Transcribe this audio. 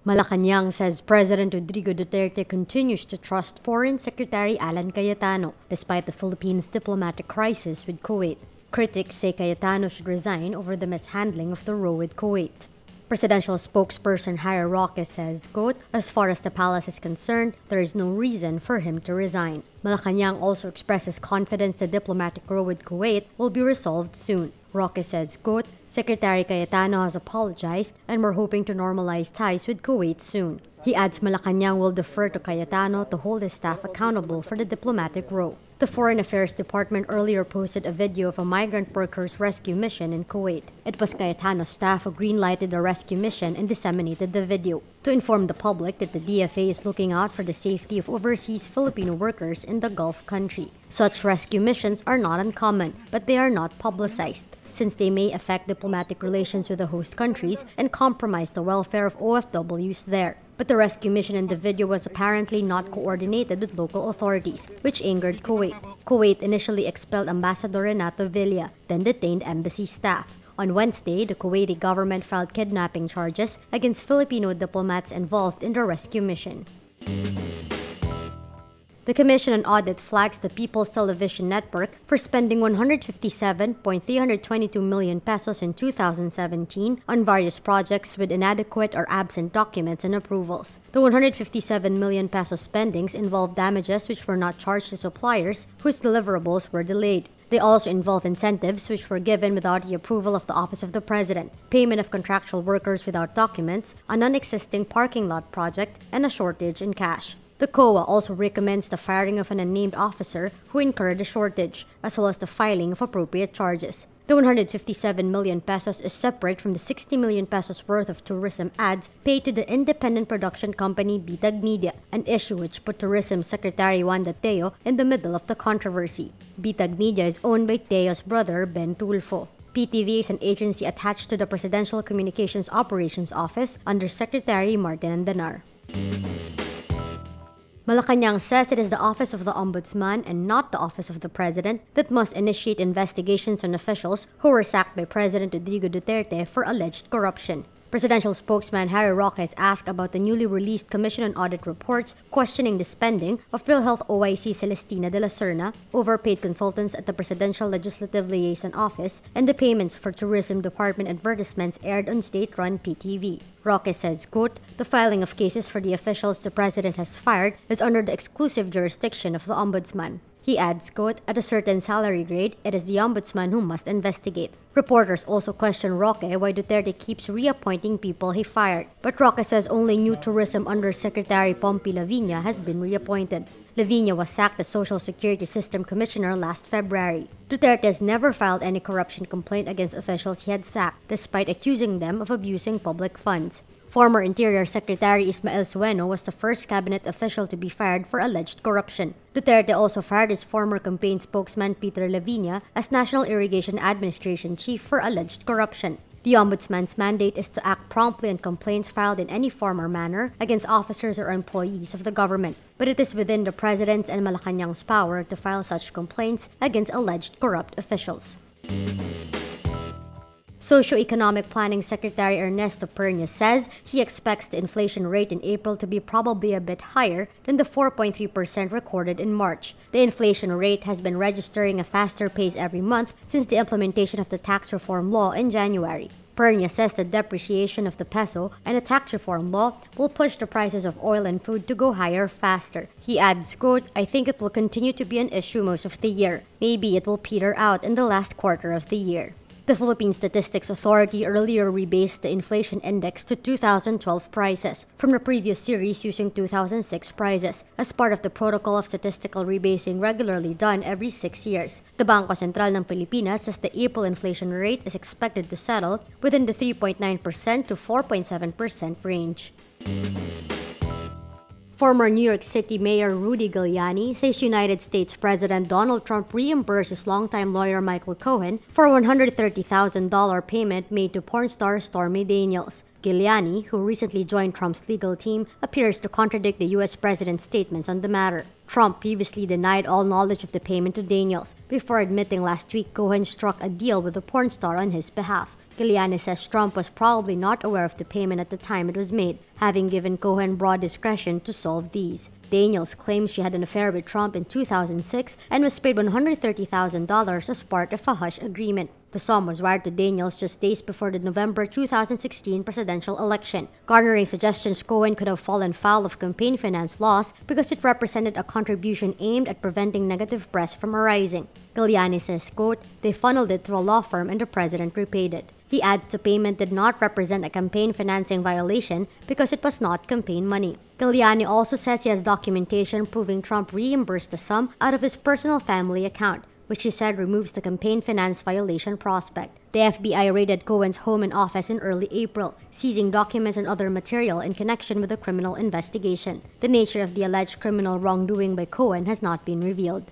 Malacañang says President Rodrigo Duterte continues to trust Foreign Secretary Alan Cayetano despite the Philippines' diplomatic crisis with Kuwait. Critics say Cayetano should resign over the mishandling of the row with Kuwait. Presidential spokesperson Harry Roque says, quote, "As far as the palace is concerned, there is no reason for him to resign." Malacañang also expresses confidence the diplomatic row with Kuwait will be resolved soon. Roque says, quote, "Secretary Cayetano has apologized and we're hoping to normalize ties with Kuwait soon." He adds Malacañang will defer to Cayetano to hold his staff accountable for the diplomatic row. The Foreign Affairs Department earlier posted a video of a migrant workers' rescue mission in Kuwait. It was Cayetano's staff who green-lighted the rescue mission and disseminated the video to inform the public that the DFA is looking out for the safety of overseas Filipino workers in the Gulf country. Such rescue missions are not uncommon, but they are not publicized, since they may affect diplomatic relations with the host countries and compromise the welfare of OFWs there. But the rescue mission in the video was apparently not coordinated with local authorities, which angered Kuwait. Kuwait initially expelled Ambassador Renato Villa, then detained embassy staff. On Wednesday, the Kuwaiti government filed kidnapping charges against Filipino diplomats involved in the rescue mission. The Commission on Audit flags the People's Television Network for spending 157.322 million pesos in 2017 on various projects with inadequate or absent documents and approvals. The 157 million peso spendings involved damages which were not charged to suppliers whose deliverables were delayed. They also involve incentives which were given without the approval of the Office of the President, payment of contractual workers without documents, a non-existing parking lot project, and a shortage in cash. The COA also recommends the firing of an unnamed officer who incurred the shortage, as well as the filing of appropriate charges. The 157 million pesos is separate from the 60 million pesos worth of tourism ads paid to the independent production company Bitag Media, an issue which put Tourism Secretary Juan Teo in the middle of the controversy. Bitag Media is owned by Teo's brother Ben Tulfo. PTV is an agency attached to the Presidential Communications Operations Office under Secretary Martin Andanar. Malacañang says it is the Office of the Ombudsman and not the Office of the President that must initiate investigations on officials who were sacked by President Rodrigo Duterte for alleged corruption. Presidential spokesman Harry Roque has asked about the newly released Commission on Audit reports questioning the spending of PhilHealth OIC Celestina de la Serna, overpaid consultants at the Presidential Legislative Liaison Office, and the payments for Tourism Department advertisements aired on state-run PTV. Roque says, quote, "The filing of cases for the officials the President has fired is under the exclusive jurisdiction of the Ombudsman." He adds, quote, "At a certain salary grade, it is the Ombudsman who must investigate." Reporters also question Roque why Duterte keeps reappointing people he fired. But Roque says only new tourism Undersecretary Pompi Laviña has been reappointed. Laviña was sacked as Social Security System Commissioner last February. Duterte has never filed any corruption complaint against officials he had sacked, despite accusing them of abusing public funds. Former Interior Secretary Ismael Sueno was the first cabinet official to be fired for alleged corruption. Duterte also fired his former campaign spokesman Peter Laviña as National Irrigation Administration Chief for alleged corruption. The Ombudsman's mandate is to act promptly on complaints filed in any form or manner against officers or employees of the government, but it is within the President's and Malacañang's power to file such complaints against alleged corrupt officials. Socioeconomic Planning Secretary Ernesto Pernia says he expects the inflation rate in April to be probably a bit higher than the 4.3% recorded in March. The inflation rate has been registering a faster pace every month since the implementation of the tax reform law in January. Pernia says the depreciation of the peso and the tax reform law will push the prices of oil and food to go higher faster. He adds, quote, "I think it will continue to be an issue most of the year. Maybe it will peter out in the last quarter of the year." The Philippine Statistics Authority earlier rebased the inflation index to 2012 prices from the previous series using 2006 prices as part of the protocol of statistical rebasing regularly done every 6 years. The Bangko Sentral ng Pilipinas says the April inflation rate is expected to settle within the 3.9% to 4.7% range. Former New York City Mayor Rudy Giuliani says United States President Donald Trump reimbursed his longtime lawyer Michael Cohen for a $130,000 payment made to porn star Stormy Daniels. Giuliani, who recently joined Trump's legal team, appears to contradict the U.S. president's statements on the matter. Trump previously denied all knowledge of the payment to Daniels, before admitting last week Cohen struck a deal with the porn star on his behalf. Giuliani says Trump was probably not aware of the payment at the time it was made, having given Cohen broad discretion to solve these. Daniels claims she had an affair with Trump in 2006 and was paid $130,000 as part of a hush agreement. The sum was wired to Daniels just days before the November 2016 presidential election, garnering suggestions Cohen could have fallen foul of campaign finance laws because it represented a contribution aimed at preventing negative press from arising. Giuliani says, quote, "They funneled it through a law firm and the president repaid it." He adds the payment did not represent a campaign financing violation because it was not campaign money. Giuliani also says he has documentation proving Trump reimbursed the sum out of his personal family account, which he said removes the campaign finance violation prospect. The FBI raided Cohen's home and office in early April, seizing documents and other material in connection with the criminal investigation. The nature of the alleged criminal wrongdoing by Cohen has not been revealed.